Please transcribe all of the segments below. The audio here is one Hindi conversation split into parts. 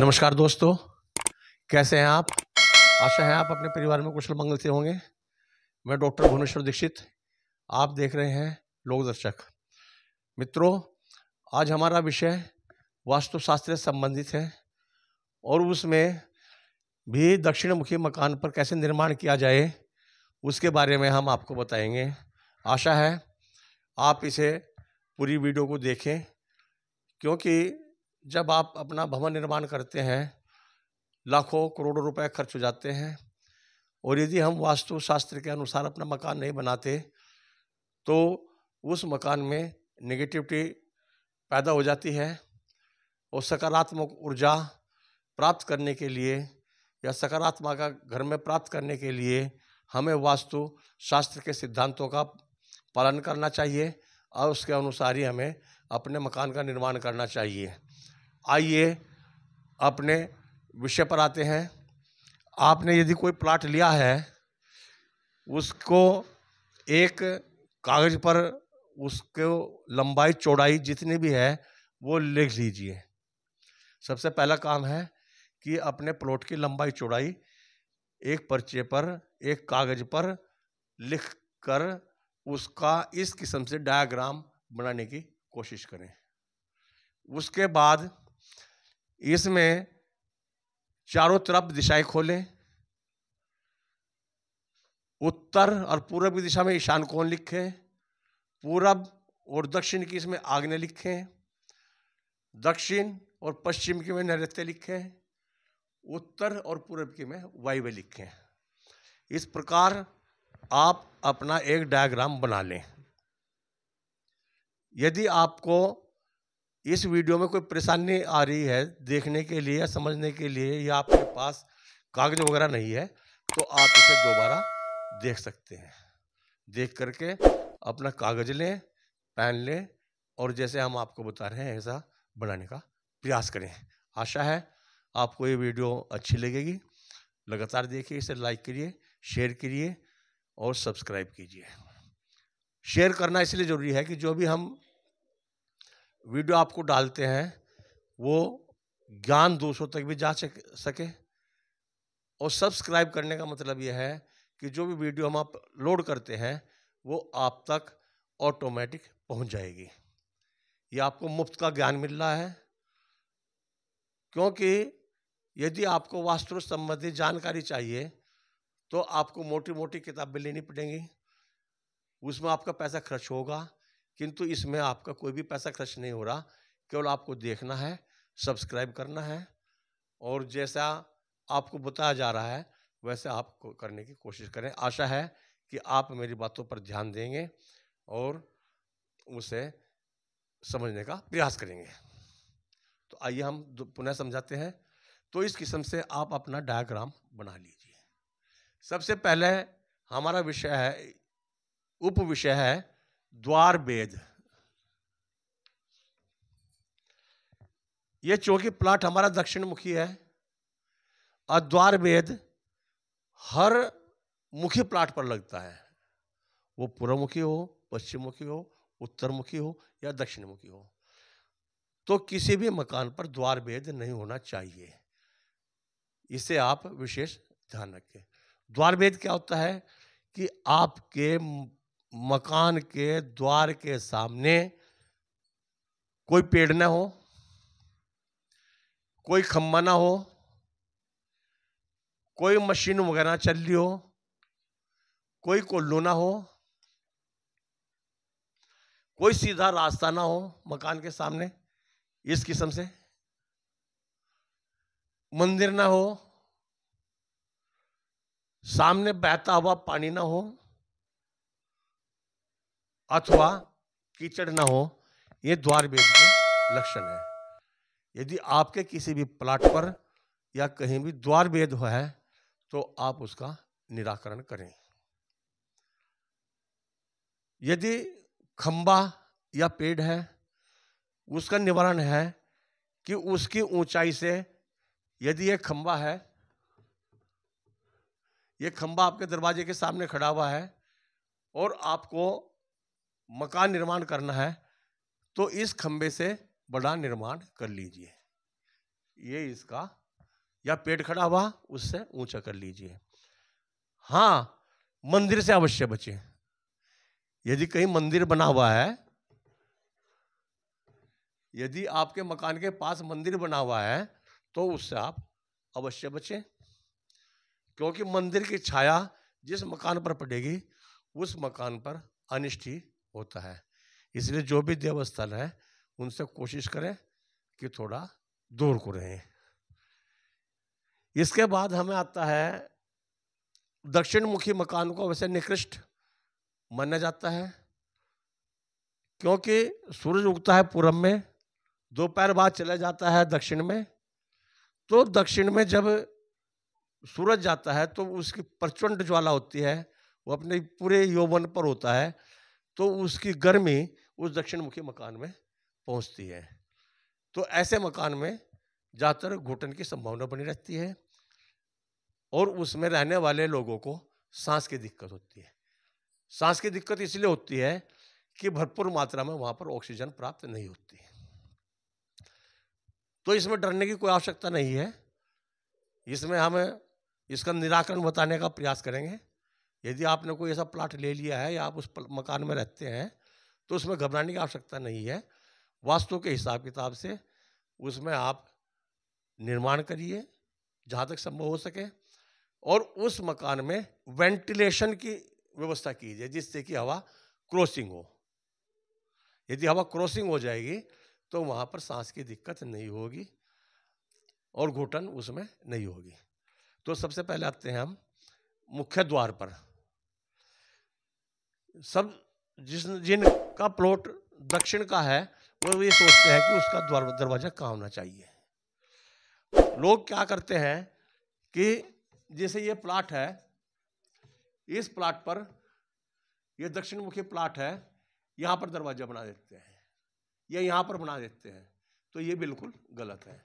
नमस्कार दोस्तों, कैसे हैं आप। आशा है आप अपने परिवार में कुशल मंगल से होंगे। मैं डॉक्टर भुवनेश्वर दीक्षित, आप देख रहे हैं लोकदर्शक। मित्रों, आज हमारा विषय वास्तुशास्त्र से संबंधित है और उसमें भी दक्षिणमुखी मकान पर कैसे निर्माण किया जाए उसके बारे में हम आपको बताएंगे। आशा है आप इसे पूरी वीडियो को देखें, क्योंकि जब आप अपना भवन निर्माण करते हैं लाखों करोड़ों रुपए खर्च हो जाते हैं, और यदि हम वास्तुशास्त्र के अनुसार अपना मकान नहीं बनाते तो उस मकान में नेगेटिविटी पैदा हो जाती है। और सकारात्मक ऊर्जा प्राप्त करने के लिए या सकारात्मक घर में प्राप्त करने के लिए हमें वास्तुशास्त्र के सिद्धांतों का पालन करना चाहिए और उसके अनुसार ही हमें अपने मकान का निर्माण करना चाहिए। आइए अपने विषय पर आते हैं। आपने यदि कोई प्लाट लिया है, उसको एक कागज पर उसको लंबाई चौड़ाई जितनी भी है वो लिख लीजिए। सबसे पहला काम है कि अपने प्लॉट की लंबाई चौड़ाई एक पर्चे पर, एक कागज पर लिख कर उसका इस किस्म से डायग्राम बनाने की कोशिश करें। उसके बाद इसमें चारों तरफ दिशाएं खोलें। उत्तर और पूर्व की दिशा में ईशान कोण लिखें, पूरब और दक्षिण की इसमें आग्नेय लिखें, दक्षिण और पश्चिम की में नैऋत्य लिखें, उत्तर और पूर्व की में वायव्य लिखें। इस प्रकार आप अपना एक डायग्राम बना लें। यदि आपको इस वीडियो में कोई परेशानी आ रही है देखने के लिए या समझने के लिए, या आपके पास कागज वगैरह नहीं है, तो आप इसे दोबारा देख सकते हैं। देख करके अपना कागज लें, पेन लें और जैसे हम आपको बता रहे हैं ऐसा बनाने का प्रयास करें। आशा है आपको ये वीडियो अच्छी लगेगी। लगातार देखिए, इसे लाइक करिए, शेयर करिए और सब्सक्राइब कीजिए। शेयर करना इसलिए ज़रूरी है कि जो भी हम वीडियो आपको डालते हैं वो ज्ञान दूसरों तक भी जा सके। और सब्सक्राइब करने का मतलब यह है कि जो भी वीडियो हम अपलोड करते हैं वो आप तक ऑटोमेटिक पहुंच जाएगी। ये आपको मुफ्त का ज्ञान मिल रहा है, क्योंकि यदि आपको वास्तु संबंधी जानकारी चाहिए तो आपको मोटी मोटी किताबें लेनी पड़ेंगी, उसमें आपका पैसा खर्च होगा। किंतु इसमें आपका कोई भी पैसा खर्च नहीं हो रहा, केवल आपको देखना है, सब्सक्राइब करना है और जैसा आपको बताया जा रहा है वैसे आप करने की कोशिश करें। आशा है कि आप मेरी बातों पर ध्यान देंगे और उसे समझने का प्रयास करेंगे। तो आइए हम पुनः समझाते हैं। तो इस किस्म से आप अपना डायग्राम बना लीजिए। सबसे पहले हमारा विषय है, उप विषय है द्वार भेद। ये चौकी प्लाट हमारा दक्षिण मुखी है और द्वार भेद हर मुखी प्लाट पर लगता है, वो पूर्व मुखी हो, पश्चिम मुखी हो, उत्तर मुखी हो या दक्षिण मुखी हो। तो किसी भी मकान पर द्वार भेद नहीं होना चाहिए, इसे आप विशेष ध्यान रखें। द्वार भेद क्या होता है कि आपके मकान के द्वार के सामने कोई पेड़ ना हो, कोई खंबा ना हो, कोई मशीन वगैरह चल रही हो, कोई कोल्हू ना हो, कोई सीधा रास्ता ना हो मकान के सामने, इस किस्म से मंदिर ना हो, सामने बहता हुआ पानी ना हो अथवा कीचड़ ना हो। ये द्वार भेद के लक्षण है। यदि आपके किसी भी प्लाट पर या कहीं भी द्वार भेद है तो आप उसका निराकरण करें। यदि खंबा या पेड़ है, उसका निवारण है कि उसकी ऊंचाई से, यदि ये खंबा है, ये खंबा आपके दरवाजे के सामने खड़ा हुआ है और आपको मकान निर्माण करना है, तो इस खंबे से बड़ा निर्माण कर लीजिए। ये इसका या पेट खड़ा हुआ उससे ऊंचा कर लीजिए। हाँ, मंदिर से अवश्य बचें। यदि कहीं मंदिर बना हुआ है, यदि आपके मकान के पास मंदिर बना हुआ है तो उससे आप अवश्य बचें, क्योंकि मंदिर की छाया जिस मकान पर पड़ेगी उस मकान पर अनिष्ट ही होता है। इसलिए जो भी देवस्थल है उनसे कोशिश करें कि थोड़ा दूर को रहें। इसके बाद हमें आता है दक्षिण मुखी मकान को वैसे निकृष्ट माना जाता है, क्योंकि सूरज उगता है पूरब में, दोपहर बाद चला जाता है दक्षिण में। तो दक्षिण में जब सूरज जाता है तो उसकी प्रचंड ज्वाला होती है, वो अपने पूरे यौवन पर होता है, तो उसकी गर्मी उस दक्षिण मुखी मकान में पहुंचती है। तो ऐसे मकान में ज़्यादातर घुटन की संभावना बनी रहती है और उसमें रहने वाले लोगों को सांस की दिक्कत होती है। सांस की दिक्कत इसलिए होती है कि भरपूर मात्रा में वहाँ पर ऑक्सीजन प्राप्त नहीं होती। तो इसमें डरने की कोई आवश्यकता नहीं है। इसमें हम इसका निराकरण बताने का प्रयास करेंगे। यदि आपने कोई ऐसा प्लाट ले लिया है या आप उस मकान में रहते हैं तो उसमें घबराने की आवश्यकता नहीं है। वास्तु के हिसाब किताब से उसमें आप निर्माण करिए जहाँ तक संभव हो सके, और उस मकान में वेंटिलेशन की व्यवस्था कीजिए जिससे कि हवा क्रॉसिंग हो। यदि हवा क्रॉसिंग हो जाएगी तो वहाँ पर सांस की दिक्कत नहीं होगी और घुटन उसमें नहीं होगी। तो सबसे पहले आते हैं हम मुख्य द्वार पर। सब जिनका प्लॉट दक्षिण का है वो ये सोचते हैं कि उसका दरवाजा कहाँ होना चाहिए। लोग क्या करते हैं कि जैसे ये प्लाट है, इस प्लाट पर ये दक्षिण मुखी प्लाट है, यहाँ पर दरवाजा बना देते हैं या यहाँ पर बना देते हैं, तो ये बिल्कुल गलत है।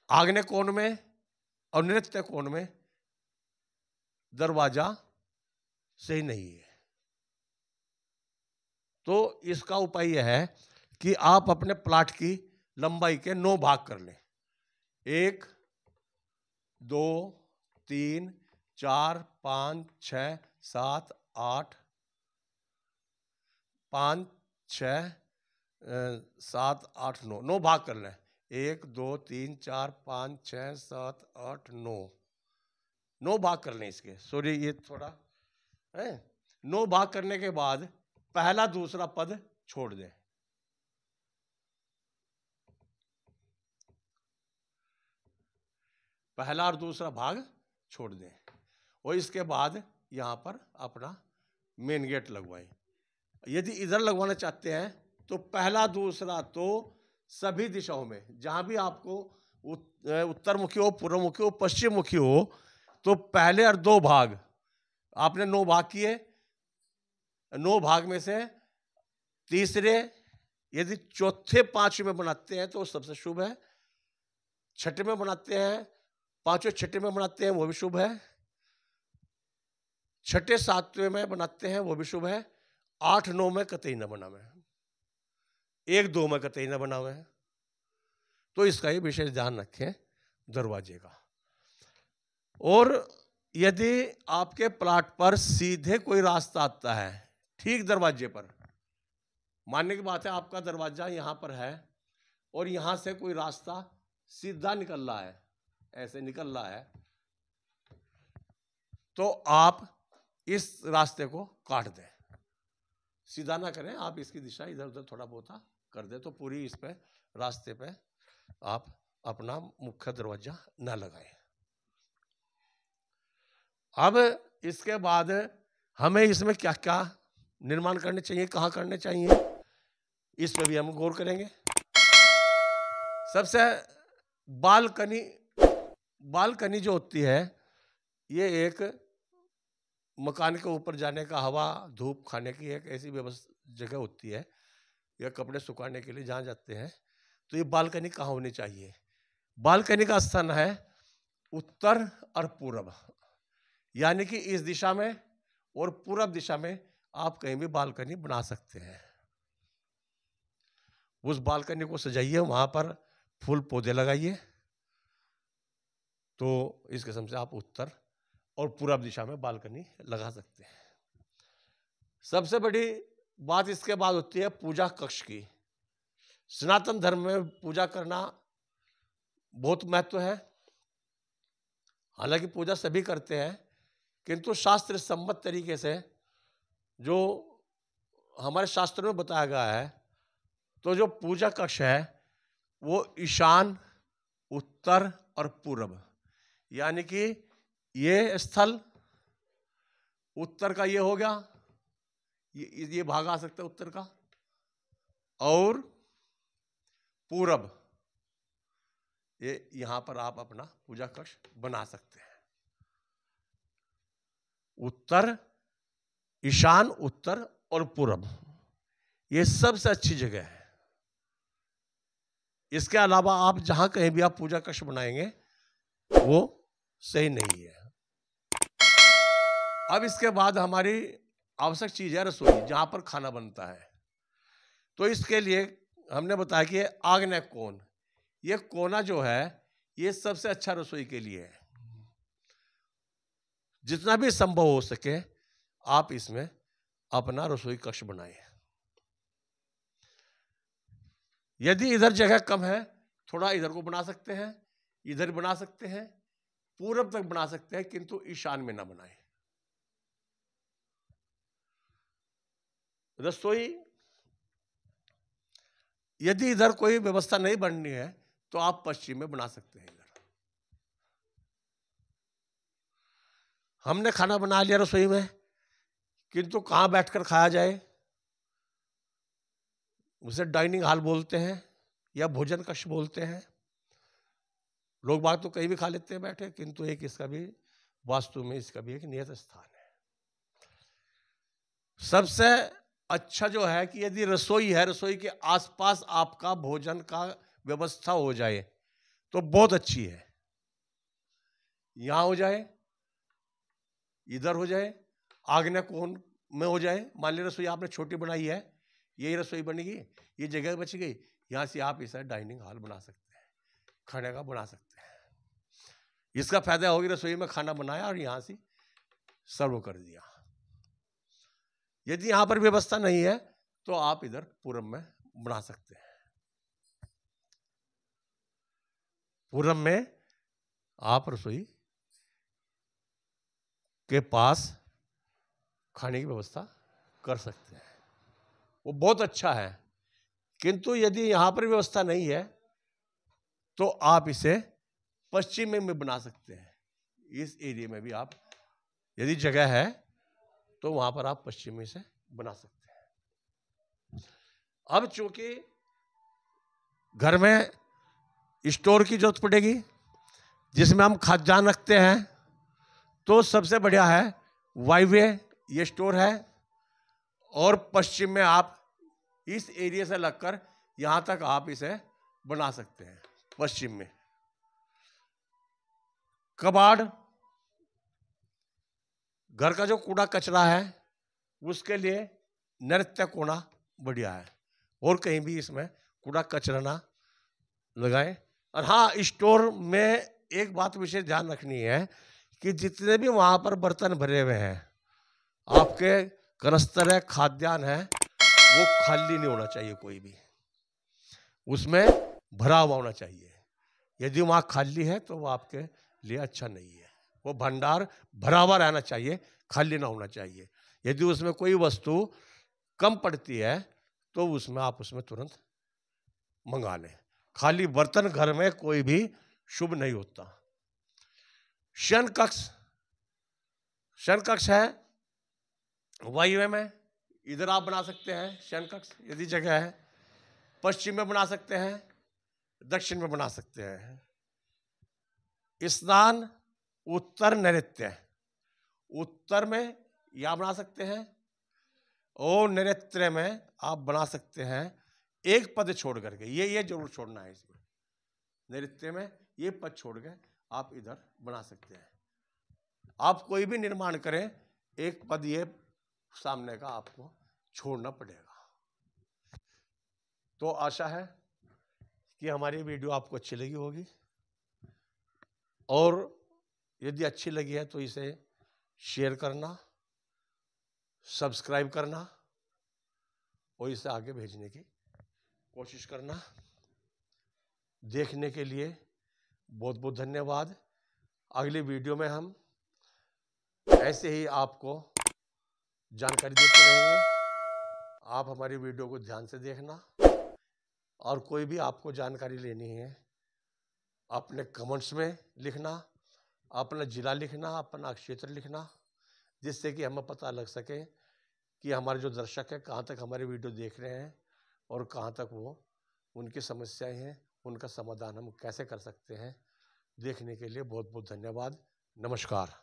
आग्नेय कोण में और नैऋत्य कोण में दरवाजा सही नहीं है। तो इसका उपाय यह है कि आप अपने प्लाट की लंबाई के 9 भाग कर लें। 1 2 3 4 5 6 7 8 5 6 7 8 9 9 भाग कर लें। 1 2 3 4 5 6 7 8 9 9 भाग कर लें इसके। सॉरी, ये थोड़ा है। 9 भाग करने के बाद पहला दूसरा पद छोड़ दें। पहला और दूसरा भाग छोड़ दें और इसके बाद यहाँ पर अपना मेन गेट लगवाएं। यदि इधर लगवाना चाहते हैं तो पहला दूसरा तो सभी दिशाओं में, जहाँ भी आपको उत्तर मुखी हो, पूर्व मुखी हो, पश्चिम मुखी हो, तो पहले और 2 भाग आपने 9 भाग किए। 9 भाग में से तीसरे यदि चौथे 5 में बनाते हैं तो सबसे शुभ है। छठे में बनाते हैं, 5वें छठे में बनाते हैं वो भी शुभ है। छठे 7वें में बनाते हैं वो भी शुभ है। 8 9 में कतई न बनावे, 1 2 में कतई न बनावे। तो इसका ही विशेष ध्यान रखें दरवाजे का। और यदि आपके प्लाट पर सीधे कोई रास्ता आता है ठीक दरवाजे पर, मानने की बात है आपका दरवाजा यहाँ पर है और यहाँ से कोई रास्ता सीधा निकल रहा है, ऐसे निकल रहा है, तो आप इस रास्ते को काट दें। सीधा ना करें, आप इसकी दिशा इधर उधर थोड़ा बहुत कर दें तो पूरी इस पे रास्ते पे आप अपना मुख्य दरवाजा ना लगाएं। अब इसके बाद हमें इसमें क्या क्या निर्माण करने चाहिए, कहाँ करने चाहिए, इस पर भी हम गौर करेंगे। सबसे बालकनी जो होती है ये एक मकान के ऊपर जाने का, हवा धूप खाने की एक ऐसी व्यवस्था जगह होती है या कपड़े सुखाने के लिए जहाँ जाते हैं, तो ये बालकनी कहाँ होनी चाहिए। बालकनी का स्थान है उत्तर और पूर्व, यानी कि इस दिशा में और पूर्व दिशा में आप कहीं भी बालकनी बना सकते हैं। उस बालकनी को सजाइए, वहाँ पर फूल पौधे लगाइए तो इस किस्म से आप उत्तर और पूरब दिशा में बालकनी लगा सकते हैं। सबसे बड़ी बात इसके बाद होती है पूजा कक्ष की। सनातन धर्म में पूजा करना बहुत महत्व है। हालांकि पूजा सभी करते हैं, किंतु शास्त्र सम्मत तरीके से जो हमारे शास्त्रों में बताया गया है, तो जो पूजा कक्ष है वो ईशान, उत्तर और पूर्व, यानी कि ये स्थल उत्तर का ये हो गया, ये भाग आ सकता है उत्तर का, और पूरब ये यहां पर आप अपना पूजा कक्ष बना सकते हैं। उत्तर, ईशान, उत्तर और पूरब ये सबसे अच्छी जगह है। इसके अलावा आप जहां कहीं भी आप पूजा कक्ष बनाएंगे वो सही नहीं है। अब इसके बाद हमारी आवश्यक चीज है रसोई, जहां पर खाना बनता है। तो इसके लिए हमने बताया कि आग्नेय कोण, ये कोना जो है ये सबसे अच्छा रसोई के लिए है। जितना भी संभव हो सके आप इसमें अपना रसोई कक्ष बनाएं। यदि इधर जगह कम है, थोड़ा इधर को बना सकते हैं, इधर बना सकते हैं, पूरब तक बना सकते हैं, किंतु ईशान में ना बनाएं। रसोई यदि इधर कोई व्यवस्था नहीं बननी है तो आप पश्चिम में बना सकते हैं। इधर हमने खाना बना लिया रसोई में, किंतु कहां बैठकर खाया जाए, उसे डाइनिंग हॉल बोलते हैं या भोजन कक्ष बोलते हैं। लोग बाग तो कहीं भी खा लेते हैं बैठे, किंतु एक इसका भी वास्तु में इसका भी एक नियत स्थान है। सबसे अच्छा जो है कि यदि रसोई है, रसोई के आसपास आपका भोजन का व्यवस्था हो जाए तो बहुत अच्छी है। यहां हो जाए, इधर हो जाए, आग्नेय कोण में हो जाए। मान लीजिए रसोई आपने छोटी बनाई है, यही रसोई बनेगी, ये जगह बच गई, यहां से आप इसे डाइनिंग हॉल बना सकते हैं, खाने का बना सकते हैं। इसका फायदा होगी रसोई में खाना बनाया और यहां से सर्व कर दिया। यदि यहां पर व्यवस्था नहीं है तो आप इधर पूरब में बना सकते हैं। पूरब में आप रसोई के पास खाने की व्यवस्था कर सकते हैं, वो बहुत अच्छा है। किंतु यदि यहां पर व्यवस्था नहीं है तो आप इसे पश्चिम में बना सकते हैं। इस एरिया में भी आप यदि जगह है तो वहां पर आप पश्चिमी से बना सकते हैं। अब चूंकि घर में स्टोर की जरूरत पड़ेगी जिसमें हम खाद्यान्न रखते हैं, तो सबसे बढ़िया है वायवे, ये स्टोर है। और पश्चिम में आप इस एरिया से लगकर यहां तक आप इसे बना सकते हैं। पश्चिम में कबाड़, घर का जो कूड़ा कचरा है उसके लिए नृत्य कोना बढ़िया है, और कहीं भी इसमें कूड़ा कचरा ना लगाएं। और हाँ, स्टोर में एक बात विशेष ध्यान रखनी है कि जितने भी वहां पर बर्तन भरे हुए हैं, आपके कनस्तर है, खाद्यान्न है, वो खाली नहीं होना चाहिए, कोई भी उसमें भरा हुआ होना चाहिए। यदि वहां खाली है तो वो आपके लिए अच्छा नहीं है। वो भंडार भरा हुआ रहना चाहिए, खाली ना होना चाहिए। यदि उसमें कोई वस्तु कम पड़ती है तो उसमें आप उसमें तुरंत मंगा लें। खाली बर्तन घर में कोई भी शुभ नहीं होता। शयन कक्ष, शयन कक्ष है वायव्य में, इधर आप बना सकते हैं शयन कक्ष यदि जगह है। पश्चिम में बना सकते हैं, दक्षिण में बना सकते हैं। स्नान, उत्तर नैऋत्य, उत्तर में या बना सकते हैं और नैऋत्य में आप बना सकते हैं एक पद छोड़ करके। ये जरूर छोड़ना है इसमें, नैऋत्य में ये पद छोड़ के आप इधर बना सकते हैं। आप कोई भी निर्माण करें, एक पद ये सामने का आपको छोड़ना पड़ेगा। तो आशा है कि हमारी वीडियो आपको अच्छी लगी होगी, और यदि अच्छी लगी है तो इसे शेयर करना, सब्सक्राइब करना और इसे आगे भेजने की कोशिश करना। देखने के लिए बहुत बहुत धन्यवाद। अगली वीडियो में हम ऐसे ही आपको जानकारी देते रहेंगे। आप हमारी वीडियो को ध्यान से देखना और कोई भी आपको जानकारी लेनी है अपने कमेंट्स में लिखना, अपना जिला लिखना, अपना क्षेत्र लिखना, जिससे कि हमें पता लग सके कि हमारे जो दर्शक हैं कहाँ तक हमारी वीडियो देख रहे हैं और कहाँ तक वो उनकी समस्याएं हैं, उनका समाधान हम कैसे कर सकते हैं। देखने के लिए बहुत बहुत धन्यवाद। नमस्कार।